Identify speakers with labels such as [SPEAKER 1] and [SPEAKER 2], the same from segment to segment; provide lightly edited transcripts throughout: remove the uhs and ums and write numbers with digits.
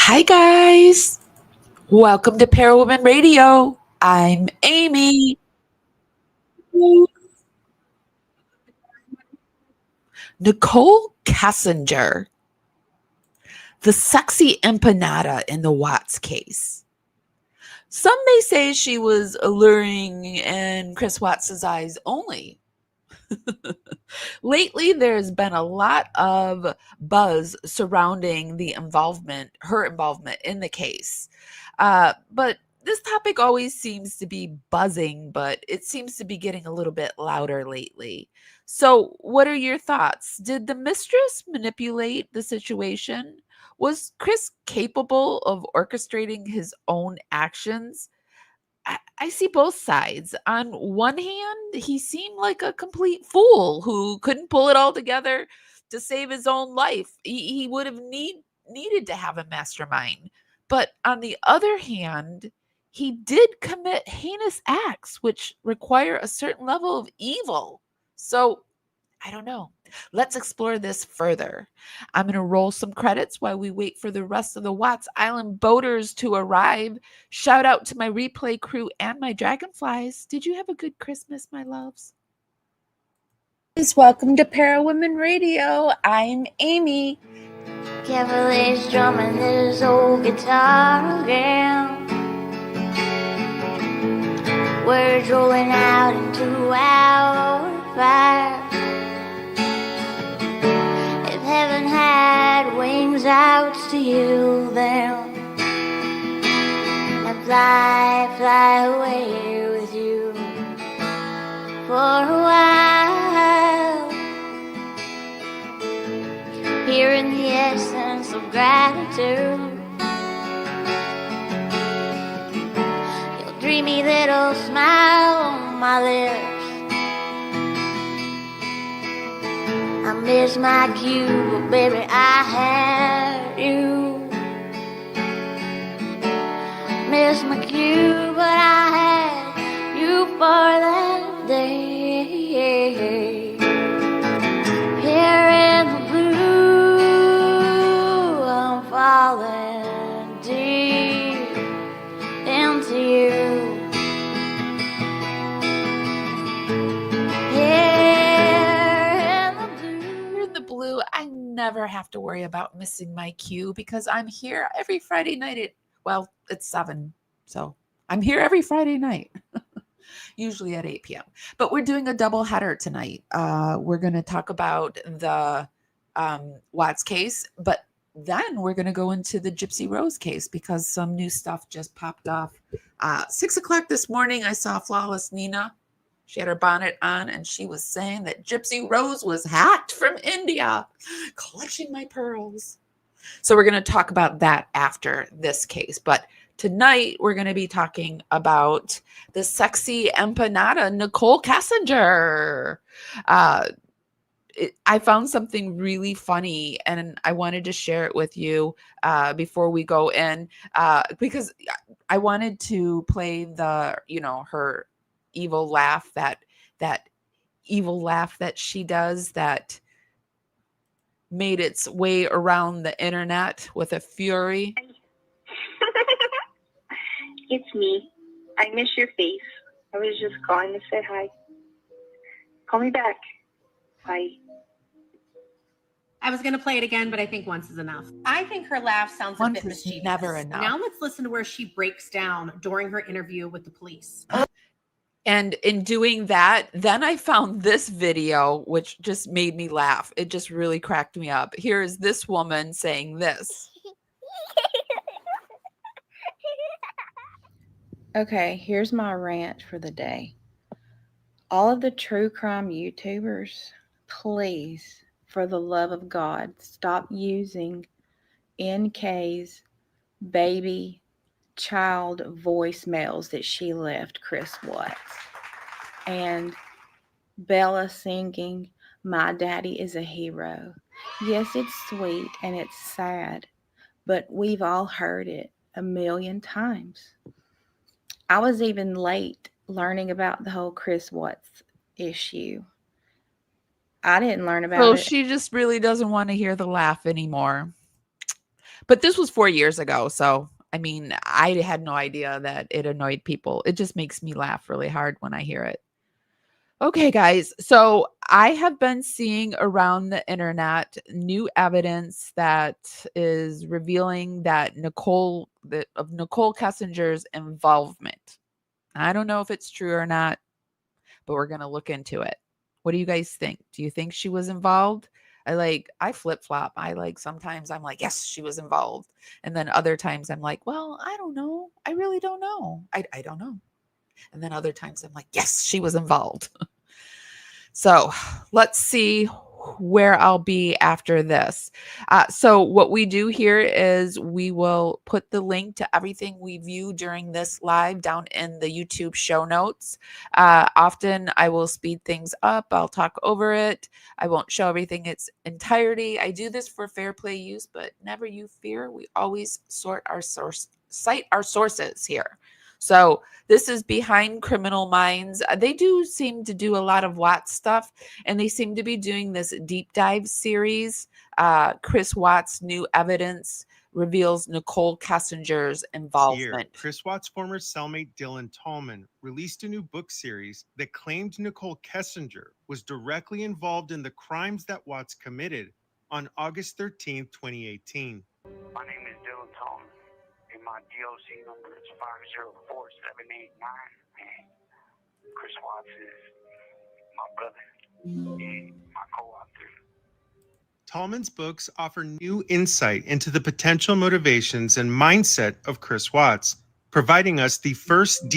[SPEAKER 1] Hi, guys. Welcome to Parawoman Radio. I'm Amy. Nichol Kessinger, the sexy empanada in the Watts case. Some may say she was alluring in Chris Watts' eyes only. Lately, there's been a lot of buzz surrounding her involvement in the case. But this topic always seems to be buzzing, but it seems to be getting a little bit louder lately. So, what are your thoughts? Did the mistress manipulate the situation? Was Chris capable of orchestrating his own actions? I see both sides. On one hand, he seemed like a complete fool who couldn't pull it all together to save his own life. He would have needed to have a mastermind. But on the other hand, he did commit heinous acts which require a certain level of evil. So I don't know. Let's explore this further. I'm going to roll some credits while we wait for the rest of the Watts Island boaters to arrive. Shout out to my replay crew and my dragonflies. Did you have a good Christmas, my loves? Welcome to Parawomen Radio. I'm Amy.
[SPEAKER 2] Cavalier's drumming his old guitar again. Words rolling out into our fire. If heaven had wings, I would steal them and fly away with you for a while. Hearing the essence of gratitude, your dreamy little smile on my lips. I miss my cue, but baby, I had you. Miss my cue, but I had you for that day. Here in the blue, I'm falling deep into you.
[SPEAKER 1] I never have to worry about missing my cue because I'm here every Friday night it's 7. So I'm here every Friday night, usually at 8 p.m. But we're doing a double header tonight. We're going to talk about the Watts case, but then we're going to go into the Gypsy Rose case because some new stuff just popped off. 6 o'clock this morning, I saw Flawless Nina. She had her bonnet on and she was saying that Gypsy Rose was hacked from India, clutching my pearls. So we're going to talk about that after this case. But tonight we're going to be talking about the sexy empanada, Nichol Kessinger. I found something really funny and I wanted to share it with you before we go in because I wanted to play her evil laugh, that evil laugh that she does that made its way around the internet with a fury.
[SPEAKER 3] It's me. I miss your face. I was just calling to say hi. Call me back. Bye.
[SPEAKER 4] I was going to play it again, but I think once is enough. I think her laugh sounds a bit mischievous.
[SPEAKER 1] Never enough.
[SPEAKER 4] Now let's listen to where she breaks down during her interview with the police.
[SPEAKER 1] And in doing that, then I found this video, which just made me laugh. It just really cracked me up. Here is this woman saying this.
[SPEAKER 5] Okay, here's my rant for the day. All of the true crime YouTubers, please, for the love of God, stop using NK's baby child voicemails that she left Chris Watts. And Bella singing, "My daddy is a hero." Yes, it's sweet and it's sad, but we've all heard it a million times. I was even late learning about the whole Chris Watts issue. I didn't learn about it.
[SPEAKER 1] So she just really doesn't want to hear the laugh anymore. But this was 4 years ago, so, I mean, I had no idea that it annoyed people. It just makes me laugh really hard when I hear it. Okay, guys. So I have been seeing around the internet new evidence that is revealing that Nichol Kessinger's involvement. I don't know if it's true or not, but we're going to look into it. What do you guys think? Do you think she was involved? I flip-flop. Sometimes I'm like, yes, she was involved. And then other times I'm like, well, I don't know. I really don't know. I don't know. And then other times I'm like, yes, she was involved. So let's see where I'll be after this. So what we do here is we will put the link to everything we view during this live down in the YouTube show notes. Often I will speed things up. I'll talk over it. I won't show everything in its entirety. I do this for fair play use, but never you fear. We always cite our sources here. So this is Behind Criminal Minds. They do seem to do a lot of Watts stuff, and they seem to be doing this deep dive series. Chris Watts' new evidence reveals Nichol Kessinger's involvement.
[SPEAKER 6] Chris Watts' former cellmate Dylan Tommen released a new book series that claimed Nichol Kessinger was directly involved in the crimes that Watts committed on August 13th, 2018.
[SPEAKER 7] My name is Dylan Tommen. And my DOC number is 504789. And Chris Watts is my brother and my co-author.
[SPEAKER 6] Tommen's books offer new insight into the potential motivations and mindset of Chris Watts, providing us the first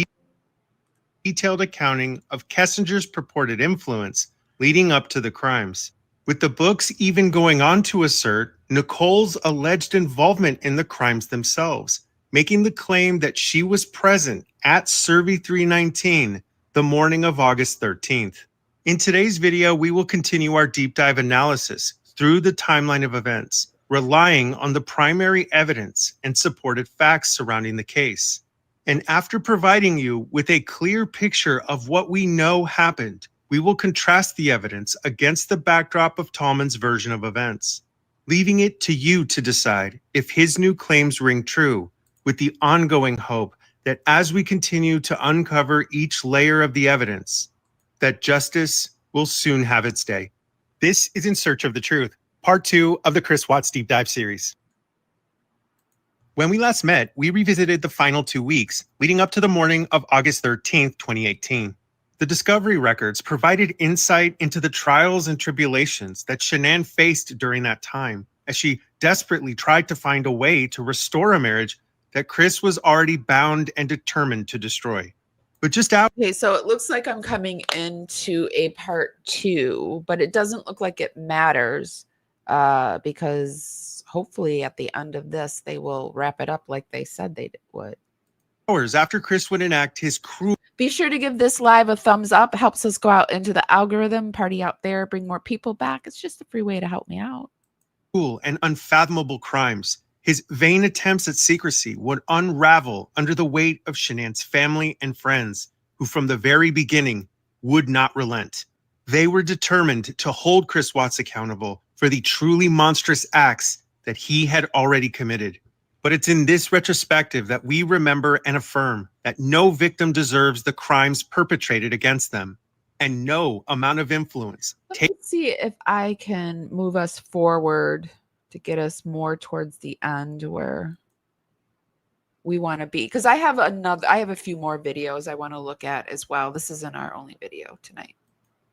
[SPEAKER 6] detailed accounting of Kessinger's purported influence leading up to the crimes. With the books even going on to assert Nichol's alleged involvement in the crimes themselves, making the claim that she was present at Survey 319 the morning of August 13th. In today's video, we will continue our deep dive analysis through the timeline of events, relying on the primary evidence and supported facts surrounding the case. And after providing you with a clear picture of what we know happened, we will contrast the evidence against the backdrop of Tommen's version of events, leaving it to you to decide if his new claims ring true, with the ongoing hope that as we continue to uncover each layer of the evidence, that justice will soon have its day. This is In Search of the Truth, part 2 of the Chris Watts Deep Dive series. When we last met, we revisited the final 2 weeks leading up to the morning of August 13th, 2018. The discovery records provided insight into the trials and tribulations that Shanann faced during that time, as she desperately tried to find a way to restore a marriage that Chris was already bound and determined to destroy. But just out.
[SPEAKER 1] Okay, so it looks like I'm coming into a part 2, but it doesn't look like it matters because hopefully at the end of this, they will wrap it up like they said they would.
[SPEAKER 6] Hours after Chris would enact his cruel.
[SPEAKER 1] Be sure to give this live a thumbs up. It helps us go out into the algorithm, party out there, bring more people back. It's just a free way to help me out.
[SPEAKER 6] And unfathomable crimes. His vain attempts at secrecy would unravel under the weight of Shanann's family and friends, who from the very beginning would not relent. They were determined to hold Chris Watts accountable for the truly monstrous acts that he had already committed. But it's in this retrospective that we remember and affirm that no victim deserves the crimes perpetrated against them, and no amount of influence.
[SPEAKER 1] Let's see if I can move us forward to get us more towards the end where we want to be. Because I have a few more videos I want to look at as well. This isn't our only video tonight.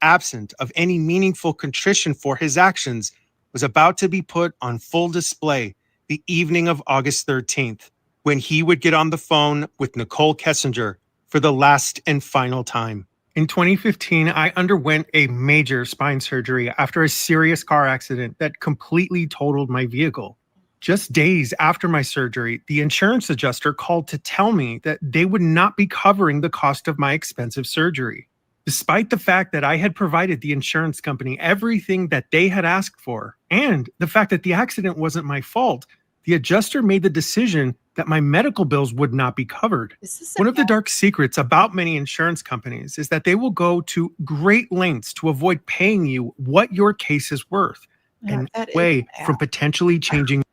[SPEAKER 6] Absent of any meaningful contrition for his actions, was about to be put on full display the evening of August 13th, when he would get on the phone with Nichol Kessinger for the last and final time. In 2015, I underwent a major spine surgery after a serious car accident that completely totaled my vehicle. Just days after my surgery, the insurance adjuster called to tell me that they would not be covering the cost of my expensive surgery. Despite the fact that I had provided the insurance company everything that they had asked for, and the fact that the accident wasn't my fault, the adjuster made the decision that my medical bills would not be covered. One of the dark secrets about many insurance companies is that they will go to great lengths to avoid paying you what your case is worth, and way from potentially changing.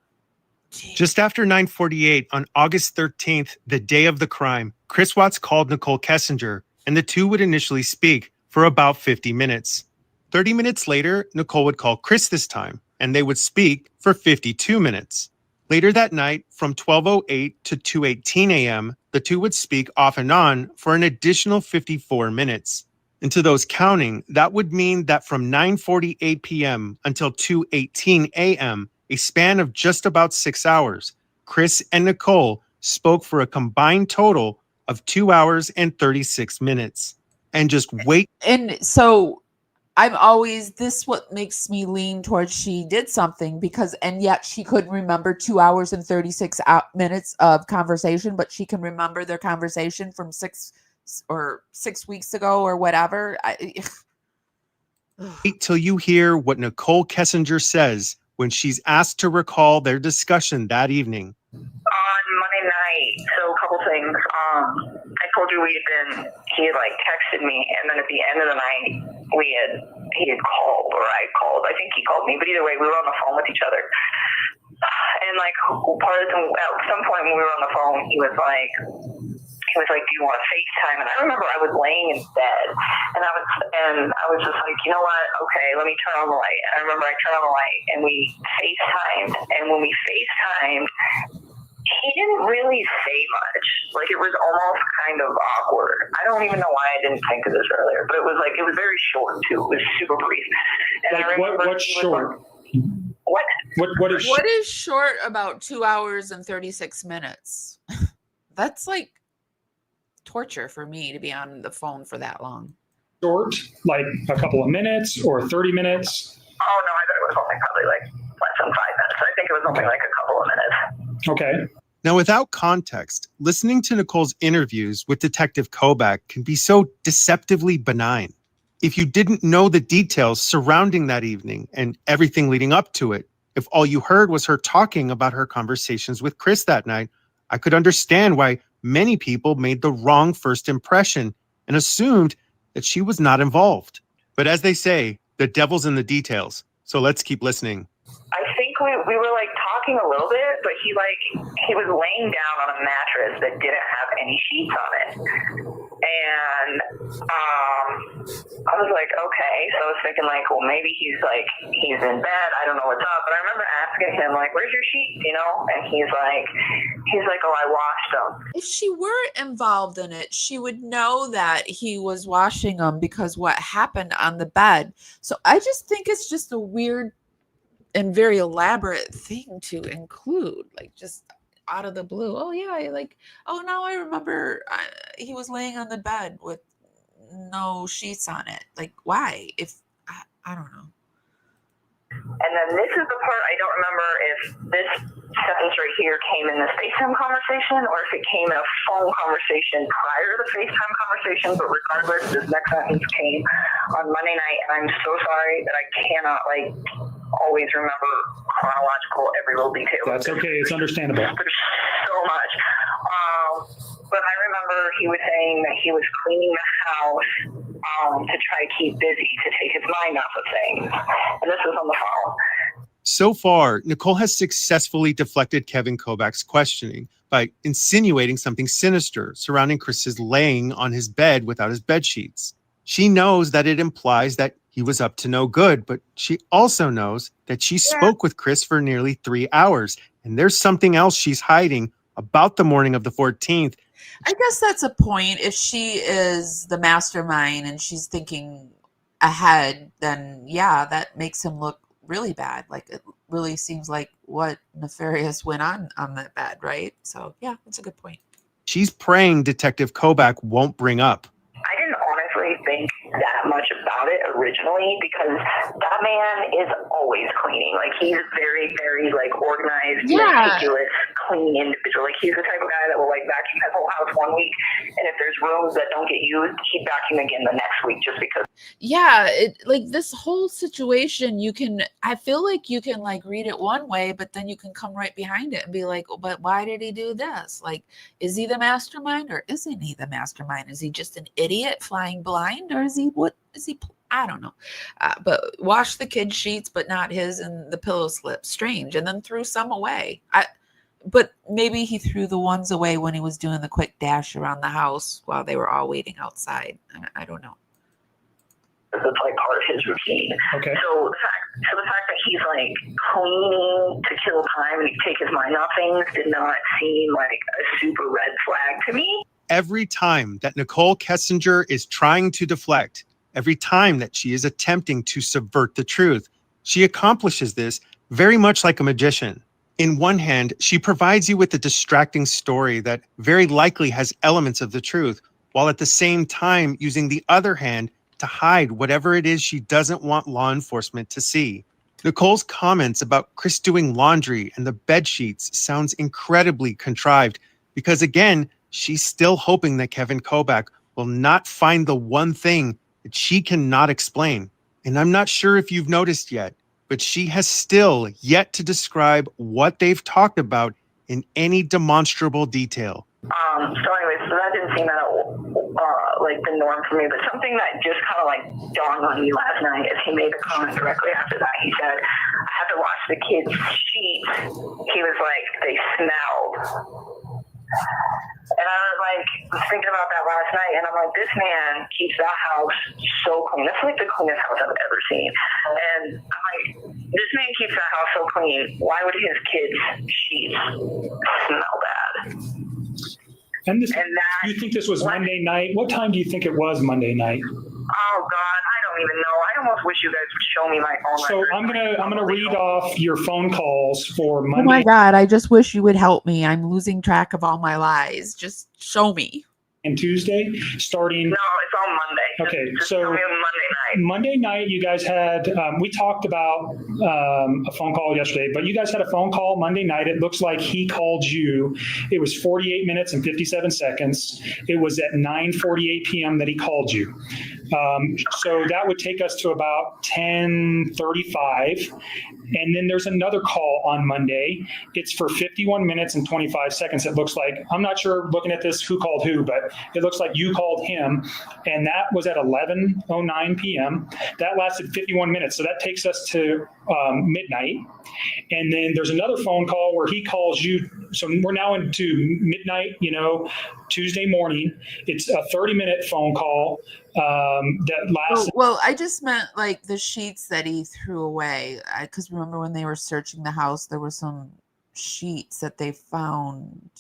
[SPEAKER 6] Just after 9:48 on August 13th, the day of the crime, Chris Watts called Nichol Kessinger, and the two would initially speak for about 50 minutes. 30 minutes later, Nichol would call Chris this time, and they would speak for 52 minutes. Later that night, from 12:08 to 2:18 a.m., the two would speak off and on for an additional 54 minutes. And to those counting, that would mean that from 9:48 p.m. until 2:18 a.m., a span of just about 6 hours, Chris and Nichol spoke for a combined total of 2 hours and 36 minutes. And just wait.
[SPEAKER 1] And so I'm always, this what makes me lean towards she did something, because, and yet she couldn't remember 2 hours and 36 minutes of conversation, but she can remember their conversation from 6 weeks ago or whatever.
[SPEAKER 6] Wait till you hear what Nichol Kessinger says when she's asked to recall their discussion that evening.
[SPEAKER 3] On Monday night, so a couple things. I told you he had like texted me, and then at the end of the night, he had called, or I called. I think he called me, but either way, we were on the phone with each other. And like at some point when we were on the phone, he was like, do you want to FaceTime? And I remember I was laying in bed, and I was just like, you know what? Okay, let me turn on the light. And I remember I turned on the light, and we FaceTimed. And when we FaceTimed, he didn't really say much. Like, it was almost kind of awkward. I don't even know why I didn't think of this earlier, but it was very short too. It was super brief. And
[SPEAKER 8] like, what's short? What
[SPEAKER 1] is short about 2 hours and 36 minutes? That's like torture for me to be on the phone for that long.
[SPEAKER 8] Short, like a couple of minutes or 30 minutes?
[SPEAKER 3] Oh no, I thought it was only probably like less than 5 minutes. I think it was only like a couple of minutes.
[SPEAKER 8] Okay.
[SPEAKER 6] Now, without context, listening to Nichole's interviews with Detective Kobach can be so deceptively benign. If you didn't know the details surrounding that evening and everything leading up to it, if all you heard was her talking about her conversations with Chris that night, I could understand why many people made the wrong first impression and assumed that she was not involved. But as they say, the devil's in the details. So let's keep listening.
[SPEAKER 3] I think we were like talking a little bit, but he was laying down on a mattress that didn't have any sheets on it. And I was like, okay. So I was thinking like, well, maybe he's in bed. I don't know what's up. But I remember asking him like, where's your sheets? And he's like, oh, I washed them.
[SPEAKER 1] If she were involved in it, she would know that he was washing them because what happened on the bed. So I just think it's just a weird and very elaborate thing to include, like just out of the blue. Oh yeah, now I remember he was laying on the bed with no sheets on it. Like, why? If I don't know.
[SPEAKER 3] And then this is the part I don't remember if this sentence right here came in the FaceTime conversation or if it came in a phone conversation prior to the FaceTime conversation, but regardless, this next sentence came on Monday night, and I'm so sorry that I cannot always remember chronological every little detail.
[SPEAKER 8] That's okay. It's understandable.
[SPEAKER 3] There's so much. But I remember he was saying that he was cleaning the house to try to keep busy, to take his mind off of things. And this was on the phone.
[SPEAKER 6] So far, Nichole has successfully deflected Kevin Kobach's questioning by insinuating something sinister surrounding Chris's laying on his bed without his bed sheets. She knows that it implies that he was up to no good, but she also knows that she spoke with Chris for nearly 3 hours, and there's something else she's hiding about the morning of the 14th.
[SPEAKER 1] I guess that's a point. If she is the mastermind and she's thinking ahead, then yeah, that makes him look really bad. Like, it really seems like what nefarious went on that bed, right? So yeah, that's a good point.
[SPEAKER 6] She's praying Detective Kobach won't bring up.
[SPEAKER 3] I didn't honestly think that much about it originally because that man is always cleaning. Like, he's very, very organized, meticulous, clean individual. Like, he's the type of guy that will vacuum his whole house one week, and if there's rooms that don't get used, he'd vacuum again the next week just because.
[SPEAKER 1] Yeah, this whole situation, I feel like you can read it one way, but then you can come right behind it and be like, oh, but why did he do this? Like, is he the mastermind or isn't he the mastermind? Is he just an idiot flying blind, or what is he? I don't know. But wash the kid's sheets, but not his, and the pillow slip. Strange. And then threw some away. but maybe he threw the ones away when he was doing the quick dash around the house while they were all waiting outside. I don't know.
[SPEAKER 3] It's like part of his routine.
[SPEAKER 8] Okay.
[SPEAKER 3] So the fact that he's like cleaning to kill time and take his mind off things did not seem like a super red flag to me.
[SPEAKER 6] Every time that Nichol Kessinger is trying to deflect, every time that she is attempting to subvert the truth, she accomplishes this very much like a magician. In one hand, she provides you with a distracting story that very likely has elements of the truth, while at the same time using the other hand to hide whatever it is she doesn't want law enforcement to see. Nichole's comments about Chris doing laundry and the bed sheets sounds incredibly contrived because, again, she's still hoping that Kevin Kobach will not find the one thing that she cannot explain. And I'm not sure if you've noticed yet, but she has still yet to describe what they've talked about in any demonstrable detail.
[SPEAKER 3] So anyways, so that didn't seem like the norm for me, but something that just kind of like dawned on me last night is he made the comment directly after that. He said, I had to wash the kids' sheets. He was like, they smelled. And I was thinking about that last night, and I'm like, this man keeps that house so clean. That's like the cleanest house I've ever seen. And I'm like, this man keeps that house so clean. Why would his kids' sheets smell bad?
[SPEAKER 8] And you think this was Monday night? What time do you think it was Monday night?
[SPEAKER 3] Oh God, I don't even know. I almost wish you guys would show me my phone.
[SPEAKER 8] So I'm gonna read off your phone calls for Monday.
[SPEAKER 1] Oh my God, I just wish you would help me. I'm losing track of all my lies. Just show me.
[SPEAKER 8] And Tuesday, starting.
[SPEAKER 3] No, it's on Monday.
[SPEAKER 8] Okay,
[SPEAKER 3] just
[SPEAKER 8] so
[SPEAKER 3] tell me on Monday night.
[SPEAKER 8] Monday night, you guys had. We talked about a phone call yesterday, but you guys had a phone call Monday night. It looks like he called you. It was 48 minutes and 57 seconds. It was at 9:48 p.m. that he called you. So that would take us to about 10:35. And then there's another call on Monday. It's for 51 minutes and 25 seconds. It looks like, I'm not sure looking at this who called who, but it looks like you called him. And that was at 11:09 p.m. That lasted 51 minutes. So that takes us to midnight. And then there's another phone call where he calls you. So we're now into midnight, Tuesday morning. It's a 30-minute phone call that lasts.
[SPEAKER 1] Well, I just meant like the sheets that he threw away. Because remember when they were searching the house, there were some sheets that they found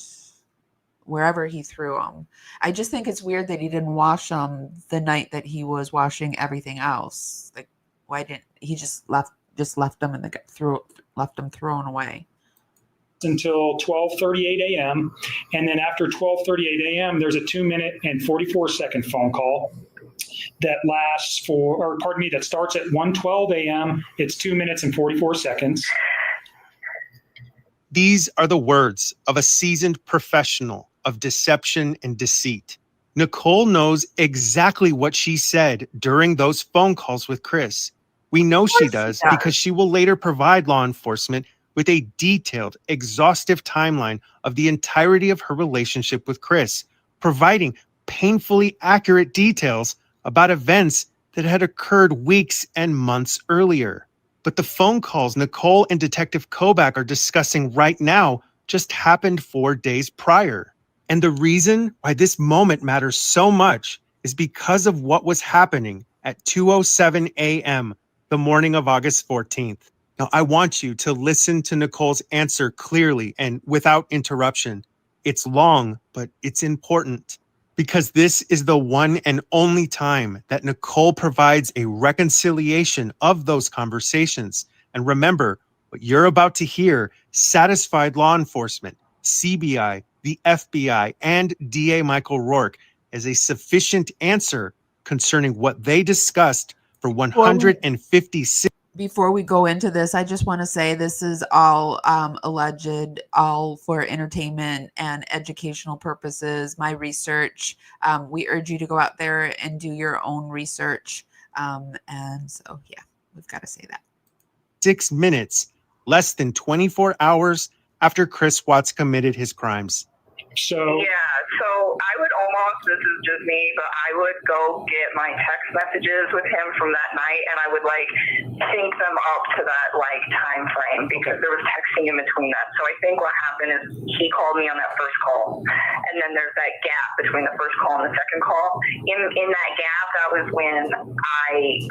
[SPEAKER 1] wherever he threw them. I just think it's weird that he didn't wash them the night that he was washing everything else. Like, why didn't he just left them left them thrown away?
[SPEAKER 8] Until 12:38 a.m. And then after 12:38 a.m., there's a 2-minute and 44-second phone call that that starts at 1:12 a.m. It's 2 minutes and 44 seconds.
[SPEAKER 6] These are the words of a seasoned professional of deception and deceit. Nichol knows exactly what she said during those phone calls with Chris. We know she does because she will later provide law enforcement with a detailed, exhaustive timeline of the entirety of her relationship with Chris, providing painfully accurate details about events that had occurred weeks and months earlier. But the phone calls Nichol and Detective Kobach are discussing right now just happened 4 days prior. And the reason why this moment matters so much is because of what was happening at 2:07 a.m. the morning of August 14th. Now, I want you to listen to Nichol's answer clearly and without interruption. It's long, but it's important because this is the one and only time that Nichol provides a reconciliation of those conversations. And remember, what you're about to hear satisfied law enforcement, CBI, the FBI, and DA Michael Rourke as a sufficient answer concerning what they discussed for 156.
[SPEAKER 1] Before we go into this, I just want to say this is all alleged, all for entertainment and educational purposes. My research, we urge you to go out there and do your own research. And so, yeah, we've got to say that.
[SPEAKER 6] 6 minutes, less than 24 hours after Chris Watts committed his crimes.
[SPEAKER 8] So
[SPEAKER 3] yeah, so I would almost, this is just me, but I would go get my text messages with him from that night, and I would like sync them up to that like time frame because there was texting in between that. So I think what happened is he called me on that first call, and then there's that gap between the first call and the second call. In that gap, that was when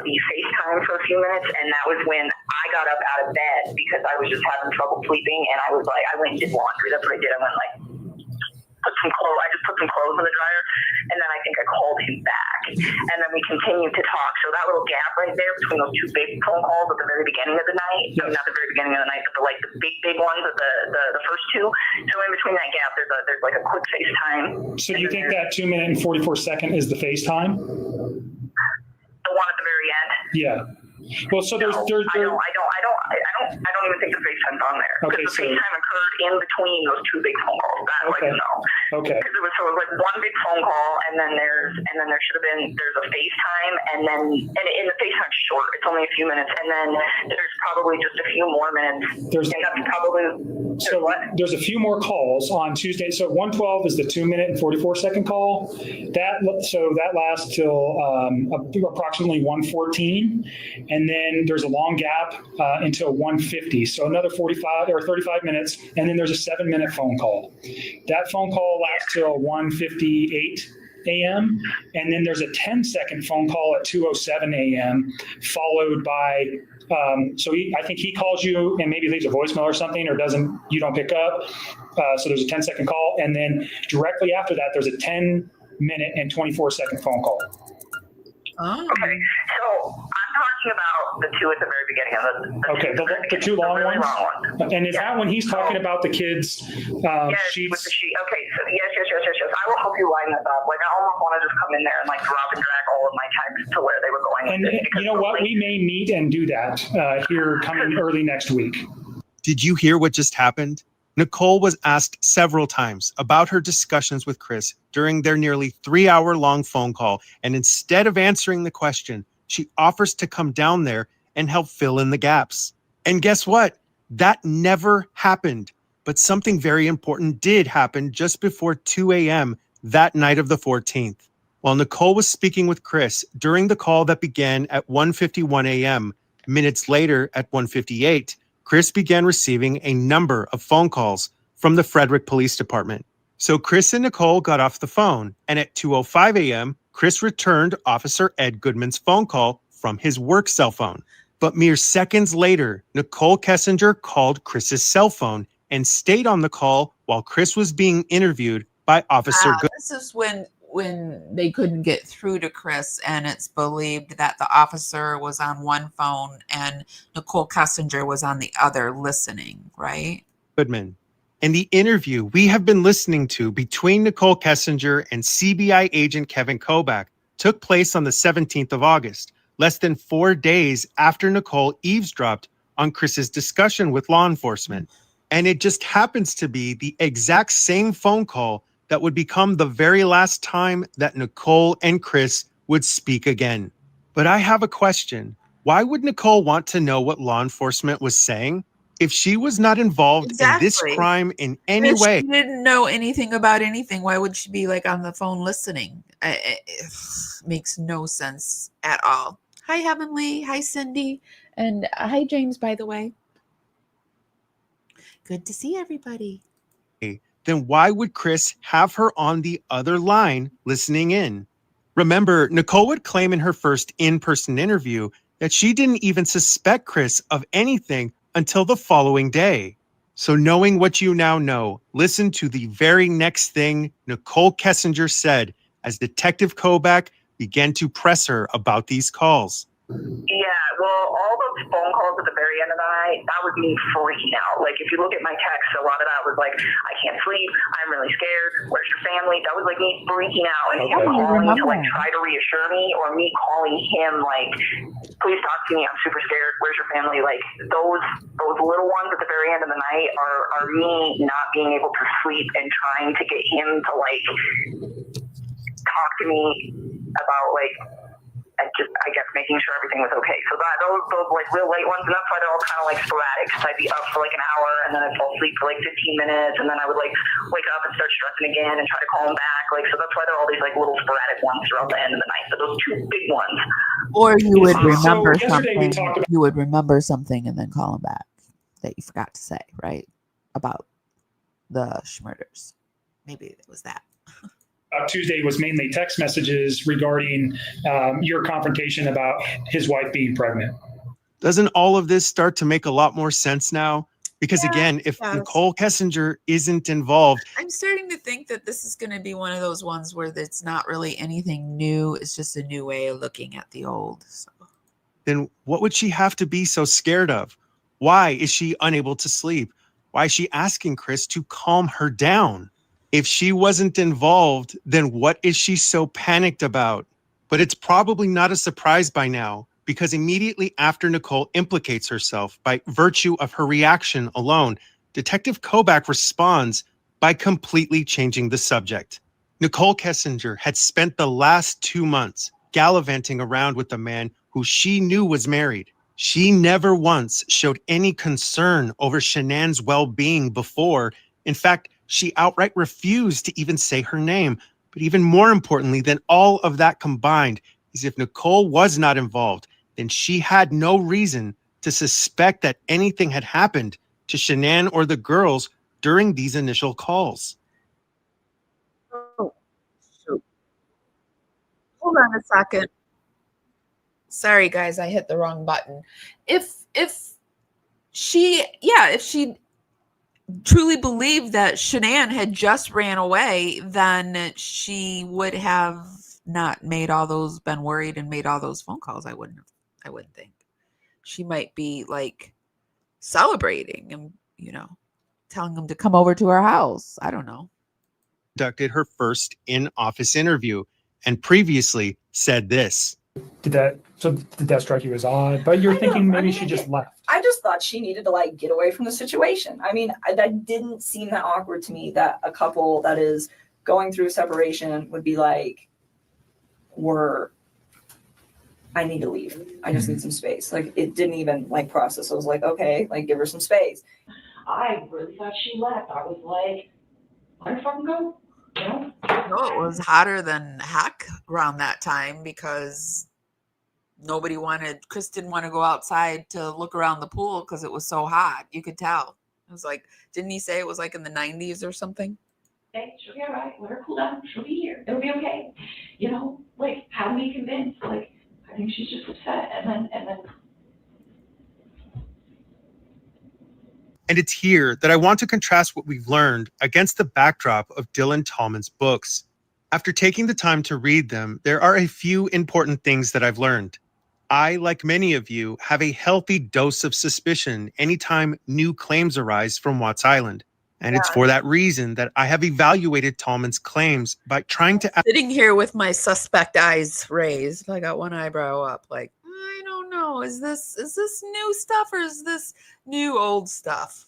[SPEAKER 3] we FaceTime for a few minutes, and that was when I got up out of bed because I was just having trouble sleeping, and I was like, I went and did laundry. That's what I did. I went like I just put some clothes in the dryer, and then I think I called him back, and then we continued to talk. So that little gap right there between those two big phone calls at the very beginning of the night, I mean, not the very beginning of the night, but the big ones at the first two. So in between that gap, there's like a quick FaceTime.
[SPEAKER 8] So you think that 2 minute and 44 second is the FaceTime?
[SPEAKER 3] The one at the very end?
[SPEAKER 8] Yeah. Well, so there's
[SPEAKER 3] I don't even think the FaceTime's on there.
[SPEAKER 8] Okay,
[SPEAKER 3] Because the FaceTime occurred in between those two big phone calls. That
[SPEAKER 8] Okay.
[SPEAKER 3] I know.
[SPEAKER 8] Okay.
[SPEAKER 3] Because it was like one big phone call, and then there should have been a FaceTime, and the FaceTime's short. It's only a few minutes, and then there's probably just a few more minutes. And that's probably
[SPEAKER 8] there's a few more calls on Tuesday. So 112 is the 2 minute and 44 second call. That lasts till approximately 114, and then there's a long gap until 150. So another 45 or 35 minutes, and then there's a 7 minute phone call. That phone call lasts till 1:58 a.m. And then there's a 10-second phone call at 2:07 a.m. followed by I think he calls you and maybe leaves a voicemail or something, or you don't pick up. So there's a 10-second call, and then directly after that there's a 10-minute and 24-second phone call.
[SPEAKER 1] Oh.
[SPEAKER 3] Okay, so I'm talking about the two at the very beginning of
[SPEAKER 8] the two long
[SPEAKER 3] really
[SPEAKER 8] ones.
[SPEAKER 3] Long ones.
[SPEAKER 8] And is that when he's talking about the kids'
[SPEAKER 3] Yes,
[SPEAKER 8] sheets?
[SPEAKER 3] with the sheet. Okay, so yes. I will help you line this up. Like, I almost want to just come in there and like drop and drag all of my texts to where they were going.
[SPEAKER 8] And you know what? We may meet and do that here coming early next week.
[SPEAKER 6] Did you hear what just happened? Nichol was asked several times about her discussions with Chris during their nearly 3-hour-long phone call, and instead of answering the question, she offers to come down there and help fill in the gaps. And guess what? That never happened. But something very important did happen just before 2 a.m. that night of the 14th. While Nichol was speaking with Chris during the call that began at 1:51 a.m., minutes later at 1:58, Chris began receiving a number of phone calls from the Frederick Police Department. So Chris and Nichol got off the phone, and at 2:05 a.m., Chris returned Officer Ed Goodman's phone call from his work cell phone. But mere seconds later, Nichol Kessinger called Chris's cell phone and stayed on the call while Chris was being interviewed by Officer Goodman.
[SPEAKER 1] This is when they couldn't get through to Chris, and it's believed that the officer was on one phone and Nichol Kessinger was on the other listening, right?
[SPEAKER 6] Goodman. And the interview we have been listening to between Nichol Kessinger and CBI agent Kevin Kobach took place on the 17th of August, less than 4 days after Nichol eavesdropped on Chris's discussion with law enforcement. And it just happens to be the exact same phone call that would become the very last time that Nichol and Chris would speak again. But I have a question. Why would Nichol want to know what law enforcement was saying? If she was not involved in this crime in any way.
[SPEAKER 1] She didn't know anything about anything. Why would she be like on the phone listening? It makes no sense at all. Hi, Heavenly. Hi, Cindy. And hi, James, by the way. Good to see everybody.
[SPEAKER 6] Then why would Chris have her on the other line listening in? Remember, Nichol would claim in her first in-person interview that she didn't even suspect Chris of anything until the following day. So knowing what you now know, listen to the very next thing Nichol Kessinger said as Detective Kobach began to press her about these calls.
[SPEAKER 3] Yeah, well, all those phone calls at the very end of the night, that was me freaking out. Like, if you look at my text, a lot of that was like, I can't sleep, I'm really scared, where's your family? That was like me freaking out and him calling to like try to reassure me, or me calling him like, please talk to me, I'm super scared, where's your family? Like, those little ones at the very end of the night are me not being able to sleep and trying to get him to like talk to me about like, I guess make making sure everything was okay. So those like real late ones, and that's why they're all kind of like sporadic. Cause I'd be up for like an hour, and then I'd fall asleep for like 15 minutes, and then I would like wake up and start stressing again and try to call them back. Like, so that's why there are all these like little sporadic ones throughout the end of the night. But those two big ones.
[SPEAKER 1] Or you would remember
[SPEAKER 8] yesterday we
[SPEAKER 1] something.
[SPEAKER 8] talked about-
[SPEAKER 1] You would remember something and then call him back that you forgot to say, right? About the Schmurders. Maybe it was that.
[SPEAKER 8] Tuesday was mainly text messages regarding your confrontation about his wife being pregnant.
[SPEAKER 6] Doesn't all of this start to make a lot more sense now? Because again, if Nichol Kessinger isn't involved,
[SPEAKER 1] I'm starting to think that this is going to be one of those ones where it's not really anything new. It's just a new way of looking at the old. So.
[SPEAKER 6] Then what would she have to be so scared of? Why is she unable to sleep? Why is she asking Chris to calm her down? If she wasn't involved, then what is she so panicked about? But it's probably not a surprise by now, because immediately after Nichol implicates herself by virtue of her reaction alone, Detective Kobach responds by completely changing the subject. Nichol Kessinger had spent the last 2 months gallivanting around with a man who she knew was married. She never once showed any concern over Shanann's well-being before. In fact, she outright refused to even say her name. But even more importantly than all of that combined is if Nichol was not involved, then she had no reason to suspect that anything had happened to Shanann or the girls during these initial calls.
[SPEAKER 1] Oh, shoot. Hold on a second. Sorry, guys, I hit the wrong button. If she truly believed that Shanann had just ran away, then she would have not been worried and made all those phone calls. I wouldn't think. She might be like celebrating and, telling them to come over to her house. I don't know.
[SPEAKER 6] Conducted her first in-office interview and previously said this.
[SPEAKER 8] Did that strike you as odd? But you're thinking maybe she just left.
[SPEAKER 9] I just thought she needed to get away from the situation. I mean, that didn't seem that awkward to me that a couple that is going through separation would be like, I need to leave. I just need some space. It didn't even process. I was like, okay, give her some space.
[SPEAKER 10] I really thought she left. I was like, let her fucking go.
[SPEAKER 1] No, it was hotter than heck around that time because Chris didn't want to go outside to look around the pool because it was so hot. You could tell. It was didn't he say it was in the 90s or something?
[SPEAKER 10] Okay, she'll be all right. Let her cool down. She'll be here. It'll be okay. How do we convince? I think she's just upset. And then.
[SPEAKER 6] And it's here that I want to contrast what we've learned against the backdrop of Dylan Tommen's books. After taking the time to read them, there are a few important things that I've learned. I, like many of you, have a healthy dose of suspicion anytime new claims arise from Watts Island. And it's for that reason that I have evaluated Tommen's claims by trying to...
[SPEAKER 1] Sitting here with my suspect eyes raised. I got one eyebrow up I don't know. Is this new stuff or is this new old stuff?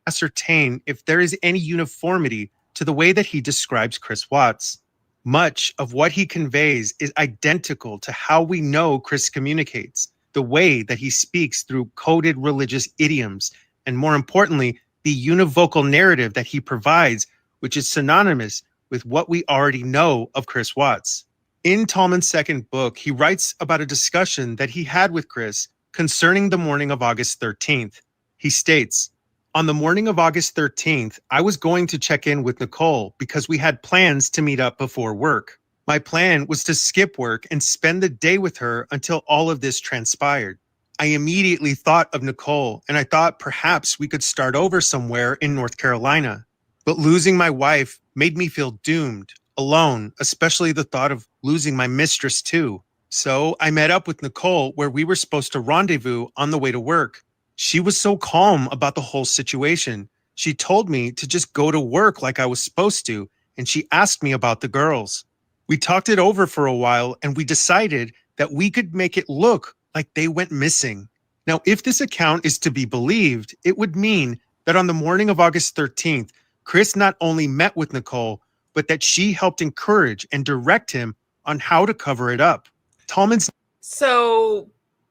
[SPEAKER 6] Ascertain if there is any uniformity to the way that he describes Chris Watts. Much of what he conveys is identical to how we know Chris communicates, the way that he speaks through coded religious idioms, and more importantly, the univocal narrative that he provides, which is synonymous with what we already know of Chris Watts. In Tommen's second book, he writes about a discussion that he had with Chris concerning the morning of August 13th. He states, "On the morning of August 13th, I was going to check in with Nichol because we had plans to meet up before work. My plan was to skip work and spend the day with her until all of this transpired. I immediately thought of Nichol, and I thought perhaps we could start over somewhere in North Carolina. But losing my wife made me feel doomed, alone, especially the thought of losing my mistress too. So I met up with Nichol where we were supposed to rendezvous on the way to work. She was so calm about the whole situation. She told me to just go to work like I was supposed to, and she asked me about the girls. We talked it over for a while, and we decided that we could make it look like they went missing. Now, if this account is to be believed, it would mean that on the morning of August 13th, Chris not only met with Nichol, but that she helped encourage and direct him on how to cover it up. Tommen's
[SPEAKER 1] So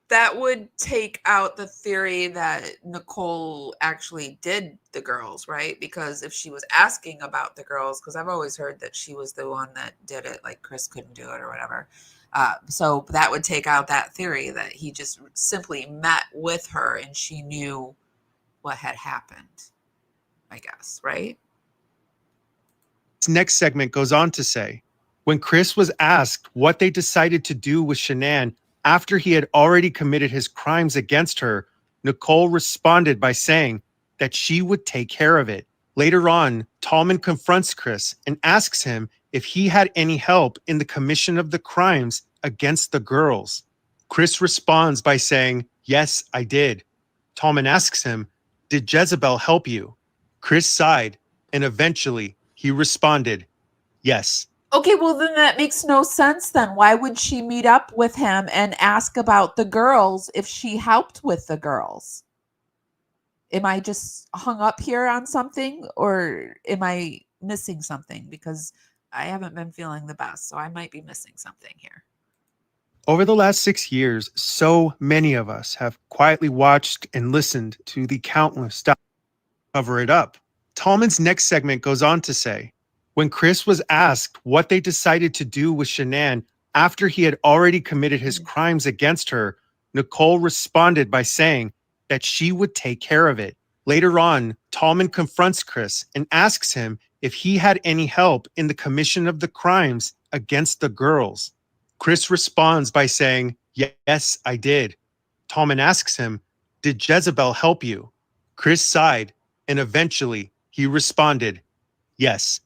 [SPEAKER 1] that would take out the theory that Nichol actually did the girls, right? Because if she was asking about the girls, because I've always heard that she was the one that did it, like Chris couldn't do it or whatever. So that would take out that theory that he just simply met with her and she knew what had happened, I guess, right?
[SPEAKER 6] This next segment goes on to say, when Chris was asked what they decided to do with Shanann after he had already committed his crimes against her, Nichol responded by saying that she would take care of it. Later on, Tommen confronts Chris and asks him if he had any help in the commission of the crimes against the girls. Chris responds by saying, "Yes, I did." Tommen asks him, "Did Jezebel help you?" Chris sighed, and eventually he responded, "Yes."
[SPEAKER 1] Okay, well, then that makes no sense then. Why would she meet up with him and ask about the girls if she helped with the girls? Am I just hung up here on something, or am I missing something? Because I haven't been feeling the best, so I might be missing something here.
[SPEAKER 6] Over the last 6 years, so many of us have quietly watched and listened to the countless cover it up. Tommen's next segment goes on to say, when Chris was asked what they decided to do with Shanann after he had already committed his crimes against her, Nichol responded by saying that she would take care of it. Later on, Tommen confronts Chris and asks him if he had any help in the commission of the crimes against the girls. Chris responds by saying, "Yes, I did." Tommen asks him, "Did Jezebel help you?" Chris sighed, and eventually he responded, "Yes."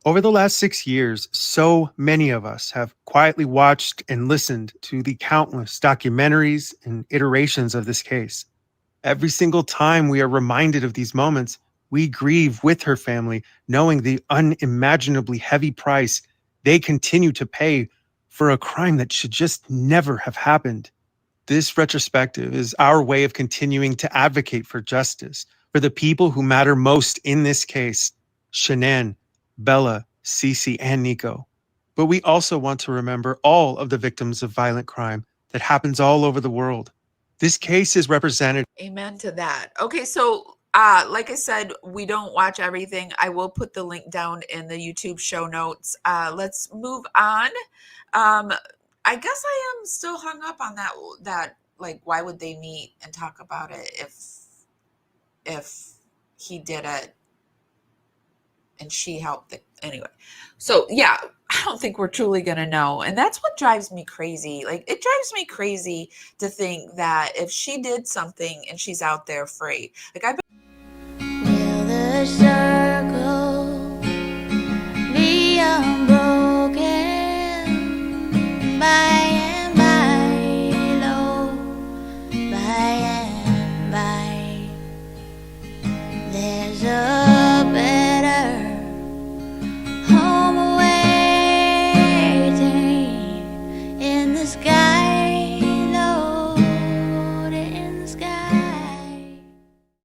[SPEAKER 6] Over the last 6 years, so many of us have quietly watched and listened to the countless documentaries and iterations of this case. Every single time we are reminded of these moments, we grieve with her family, knowing the unimaginably heavy price they continue to pay for a crime that should just never have happened. This retrospective is our way of continuing to advocate for justice for the people who matter most in this case, Shanann, Bella, Cece, and Nico. But we also want to remember all of the victims of violent crime that happens all over the world. This case is represented.
[SPEAKER 1] Amen to that. Okay, so like I said, we don't watch everything. I will put the link down in the YouTube show notes. Let's move on. I guess I am still hung up on that like, why would they meet and talk about it if he did it and she helped anyway. So yeah, I don't think we're truly gonna know. And that's what drives me crazy. Like, it drives me crazy to think that if she did something and she's out there free, like,
[SPEAKER 2] Will the sun